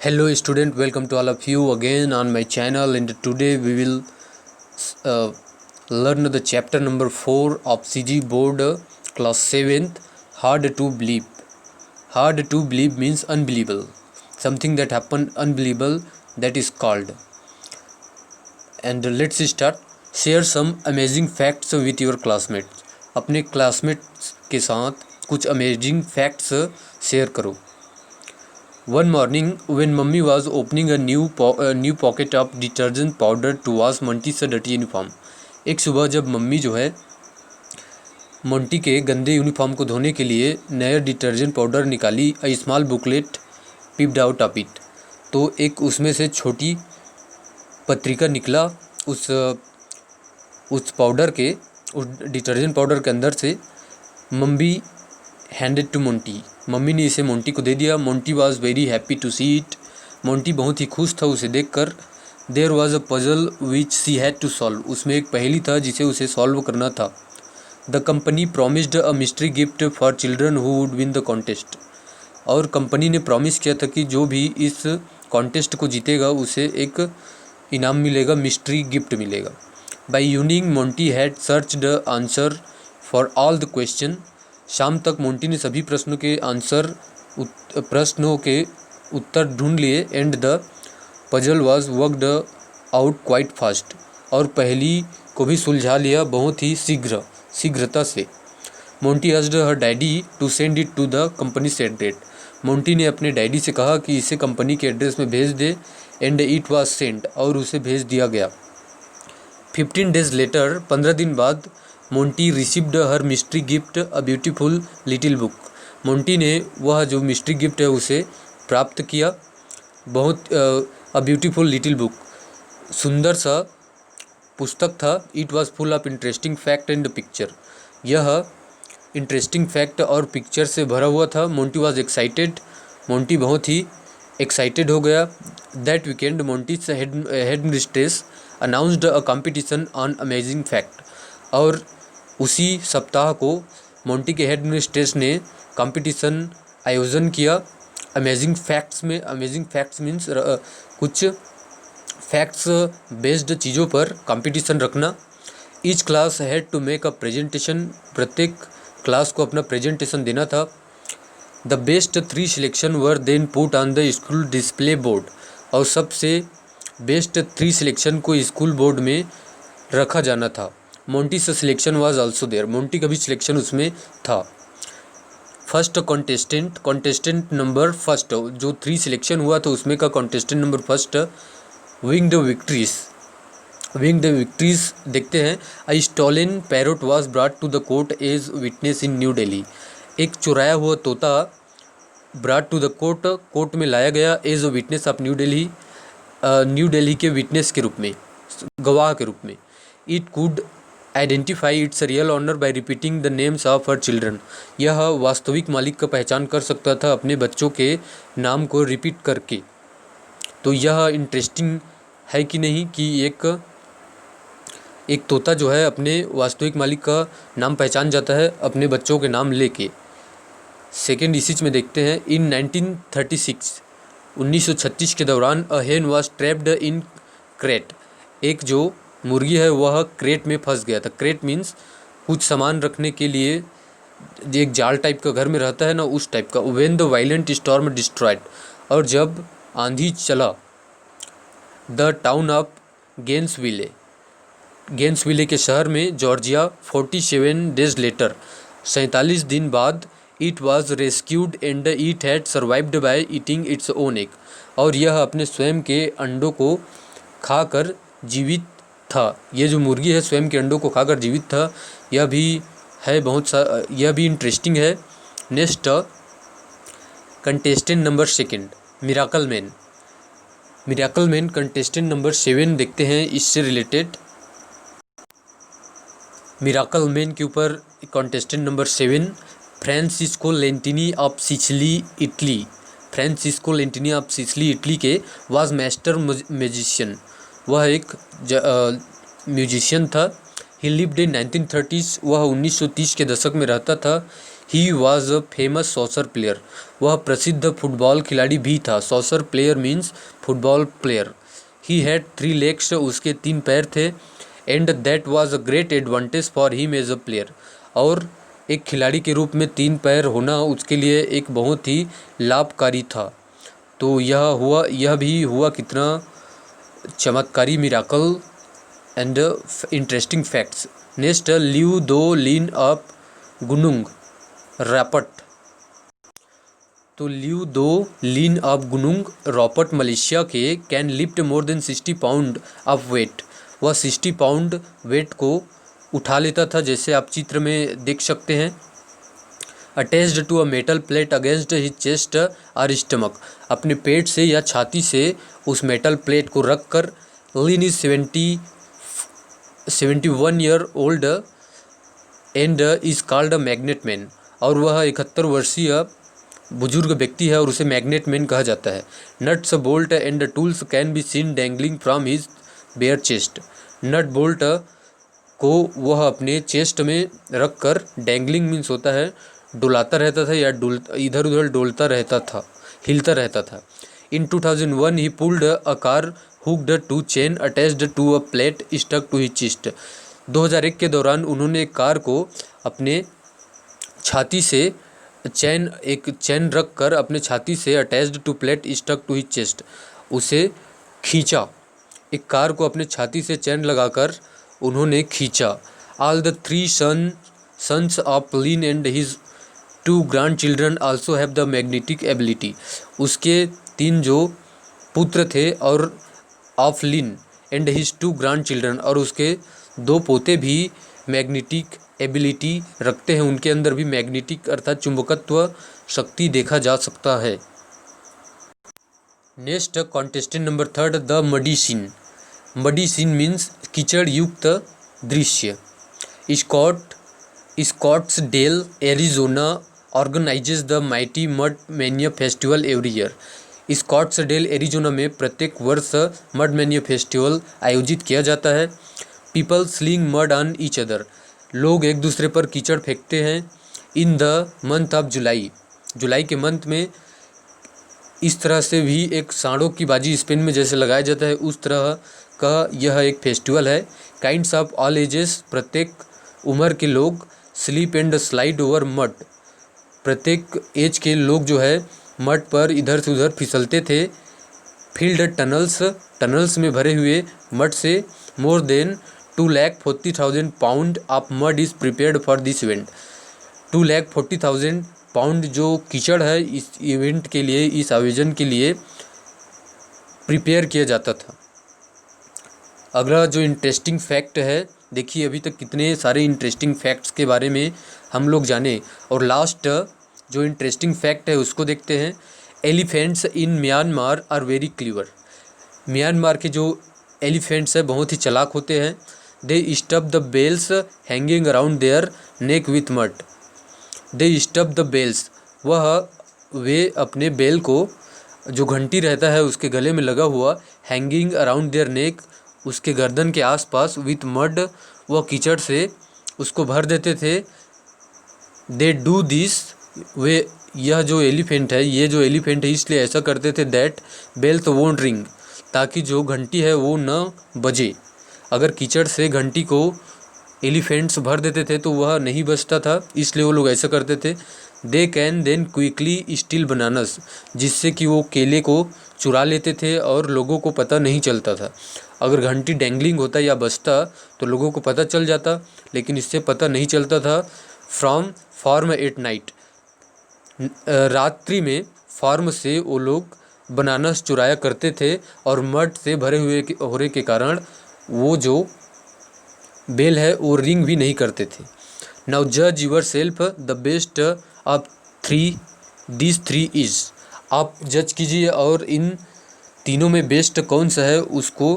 Hello student, welcome to all of you again on my channel, and today we will uh, learn the chapter number 4 of CG board class 7th. Hard to believe. Hard to believe means unbelievable. Something that happened unbelievable, that is called. And let's start. Share some amazing facts with your classmates. अपने classmates के साथ कुछ amazing facts share करो. One morning, when Mummy was opening a new pocket of detergent powder to wash Monty's dirty uniform, एक सुबह जब mummy जो है मोंटी के गंदे यूनिफॉर्म को धोने के लिए नया डिटर्जेंट पाउडर निकाली, a small booklet peeped out of it, तो एक उसमें से छोटी पत्रिका निकला उस पाउडर के, उस डिटर्जेंट पाउडर के अंदर से. Mummy handed to Monty, mummy ने इसे मोंटी को दे दिया. Monty was very happy to see it, Monty बहुत ही खुश था उसे देखकर. There was a puzzle which she had to solve, उसमें एक पहेली था जिसे उसे सॉल्व करना था. The company promised a mystery gift for children who would win the contest, और कंपनी ने प्रॉमिस किया था कि जो भी इस कॉन्टेस्ट को जीतेगा उसे एक इनाम मिलेगा, मिस्ट्री गिफ्ट मिलेगा. By evening Monty had search the answer for all the question, शाम तक मोंटी ने सभी प्रश्नों के उत्तर ढूंढ लिए. And the puzzle was worked out quite fast, और पहेली को भी सुलझा लिया बहुत ही शीघ्रता से. Monty asked her daddy to send it to the company address, Monty ने अपने डैडी से कहा कि इसे कंपनी के एड्रेस में भेज दे. एंड इट वाज सेंट, और उसे भेज दिया गया. 15 days लेटर, 15 दिन बाद, Monty received her mystery gift, a beautiful little book, Monty ने वह जो मिस्ट्री गिफ्ट है उसे प्राप्त किया. बहुत अ ब्यूटीफुल लिटिल बुक, सुंदर सा पुस्तक था. It was full of interesting fact and picture, यह इंटरेस्टिंग फैक्ट और पिक्चर से भरा हुआ था. मोंटी वाज एक्साइटेड, मोंटी बहुत ही एक्साइटेड हो गया. That weekend Monty's head mistress announced a competition on amazing fact, और उसी सप्ताह को मोंटी के हेड मिस्ट्रेस ने कंपटीशन आयोजन किया अमेजिंग फैक्ट्स में. अमेजिंग फैक्ट्स मीन्स कुछ फैक्ट्स बेस्ड चीज़ों पर कंपटीशन रखना. Each class had to make a presentation, प्रत्येक क्लास को अपना प्रेजेंटेशन देना था. The best 3 selection were then put on the school display board, और सबसे बेस्ट 3 सिलेक्शन को स्कूल बोर्ड में रखा जाना था. Monty's selection was also there, Monty का भी सिलेक्शन उसमें था. फर्स्ट कॉन्टेस्टेंट नंबर फर्स्ट, जो 3 सिलेक्शन हुआ था उसमें का contestant number first, wing the victories देखते हैं. A stolen parrot was brought to the court as witness in New Delhi, एक चुराया हुआ तोता ब्रॉट टू द कोर्ट में लाया गया as a witness of New Delhi के विटनेस के रूप में, गवाह के रूप में. It could identify its real owner by repeating the names of her children, यह वास्तविक मालिक का पहचान कर सकता था अपने बच्चों के नाम को रिपीट करके. तो यह इंटरेस्टिंग है कि नहीं कि एक तोता जो है अपने वास्तविक मालिक का नाम पहचान जाता है अपने बच्चों के नाम लेके. सेकेंड इसी में देखते हैं. इन 1936 के दौरान अ हेन वाज ट्रैप्ड इन क्रेट, एक जो मुर्गी है वह क्रेट में फंस गया था. क्रेट मीन्स कुछ सामान रखने के लिए एक जाल टाइप का घर में रहता है ना, उस टाइप का. When the violent storm destroyed, और जब आंधी चला द टाउन ऑफ गेंसविले के शहर में जॉर्जिया. 47 डेज लेटर, 47 दिन बाद, it was rescued and it had survived by eating its own egg, और यह अपने स्वयं के अंडों को खाकर जीवित था. ये जो मुर्गी है स्वयं के अंडों को खाकर जीवित था. यह भी है यह भी इंटरेस्टिंग है. Next contestant number second, miracle man contestant number 7 देखते हैं इससे रिलेटेड. मिराकल मैन के ऊपर contestant number 7, Francisco Lentini of Sicily Italy के वाज मास्टर म्यूजिशियन, वह एक म्यूजिशियन था. ही लिव्ड इन 1930s, वह 1930 के दशक में रहता था. He was a famous soccer player, वह प्रसिद्ध फुटबॉल खिलाड़ी भी था। Soccer player means football player. He had 3 legs, उसके 3 पैर थे। And that was a great advantage for him as a player, और एक खिलाड़ी के रूप में 3 पैर होना उसके लिए एक बहुत ही लाभकारी था। तो यह भी हुआ कितना चमत्कारी miracle and interesting facts. Next, Liew Thow Lin of Gunung Rapat. तो Liew Thow Lin of Gunung Rapat Malaysia के can lift more than 60 pound of weight, वह 60 पाउंड वेट को उठा लेता था, जैसे आप चित्र में देख सकते हैं। Attached to a metal plate against his chest और स्टमक, अपने पेट से या छाती से उस मेटल प्लेट को रख कर। Leen is 71 year old and is called a magnet man, और वह 71 वर्षीय बुजुर्ग व्यक्ति है और उसे मैग्नेट मैन कहा जाता है। Nuts bolt and tools can be seen dangling from his bare chest, nut bolt को वह अपने चेस्ट में रख कर, डैंगलिंग मीन्स होता है डुलाता रहता था या इधर उधर डोलता रहता था, हिलता रहता था। In 2001 he pulled a car hooked to chain attached to a plate stuck to his chest, 2001 के दौरान उन्होंने एक कार को अपने छाती से एक चैन रख कर अपने छाती से attached to plate stuck to his chest, उसे खींचा। एक कार को अपने छाती से चैन लगाकर उन्होंने खींचा। All the 3 sons of lean and his 2 grandchildren also have the magnetic ability, उसके 3 जो पुत्र थे और of lean and his 2 grandchildren, और उसके 2 पोते भी मैग्नेटिक एबिलिटी रखते हैं, उनके अंदर भी मैग्नेटिक अर्थात चुंबकत्व शक्ति देखा जा सकता है। Next, contestant number 3, the muddy scene. Muddy scene means कीचड़ युक्त दृश्य। Scottsdale Arizona organizes the mighty mud mania festival every year, Scottsdale Arizona में प्रत्येक वर्ष मड मैनिया फेस्टिवल आयोजित किया जाता है। People sling mud on each other, लोग एक दूसरे पर कीचड़ फेंकते हैं। In the month of July, जुलाई के मंथ में इस तरह से भी एक सांडों की बाजी स्पेन में जैसे लगाया जाता है, उस तरह का यह एक फेस्टिवल है। काइंड्स ऑफ ऑल एजेस, प्रत्येक उम्र के लोग। Sleep and slide over mud, प्रत्येक एज के लोग जो है मड पर इधर से उधर फिसलते थे। फील्ड टनल्स, टनल्स में भरे हुए मड से more than 2,40,000 pound of mud is prepared for this event, 2,40,000 pound जो कीचड़ है इस इवेंट के लिए, इस आयोजन के लिए प्रिपेयर किया जाता था। अगला जो इंटरेस्टिंग फैक्ट है, देखिए अभी तक कितने सारे इंटरेस्टिंग फैक्ट्स के बारे में हम लोग जाने, और लास्ट जो इंटरेस्टिंग फैक्ट है उसको देखते हैं। Elephants in Myanmar are very clever, Myanmar के जो एलिफेंट्स है बहुत ही चालाक होते हैं। They stuff the bells hanging around their neck with mud, they stuff the bells, वे अपने बेल को, जो घंटी रहता है उसके गले में लगा हुआ, हैंगिंग अराउंड देयर नेक, उसके गर्दन के आसपास, विथ मड, वह कीचड़ से उसको भर देते थे। दे डू दिस, वे यह जो एलिफेंट है, ये जो एलिफेंट है इसलिए ऐसा करते थे, दैट बेल्स वोंट रिंग, ताकि जो घंटी है वो न बजे। अगर कीचड़ से घंटी को एलिफेंट्स भर देते थे तो वह नहीं बजता था, इसलिए वो लोग ऐसा करते थे। They can then quickly steal bananas, जिससे कि वो केले को चुरा लेते थे और लोगों को पता नहीं चलता था। अगर घंटी डैंगलिंग होता या बजता तो लोगों को पता चल जाता, लेकिन इससे पता नहीं चलता था। फ्रॉम फार्म एट नाइट, रात्रि में फार्म से वो लोग बनानास चुराया करते थे, और मड से भरे हुए होने के कारण वो जो बेल है वो रिंग भी नहीं करते थे। नाउ जज yourself the best of this three is, आप जज कीजिए और इन तीनों में बेस्ट कौन सा है उसको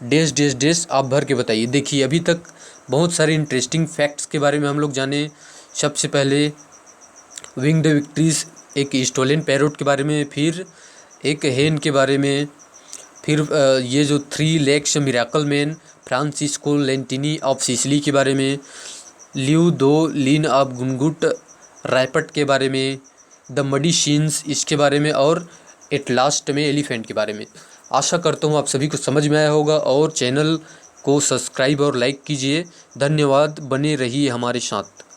डैश डैश डैश आप भर के बताइए। देखिए अभी तक बहुत सारे इंटरेस्टिंग फैक्ट्स के बारे में हम लोग जाने। सबसे पहले विंग्ड विक्ट्रीज, एक स्टोलन पैरोट के बारे में, फिर एक हेन के बारे में, फिर ये जो 3 legs miracle man Francisco Lentini of Sicily के बारे में, live Thow lean of गुनगुट rapport के बारे में, द मडी शीन्स इसके बारे में और एट लास्ट में एलिफेंट के बारे में। आशा करता हूँ आप सभी को समझ में आया होगा और चैनल को सब्सक्राइब और लाइक कीजिए। धन्यवाद, बने रहिए हमारे साथ।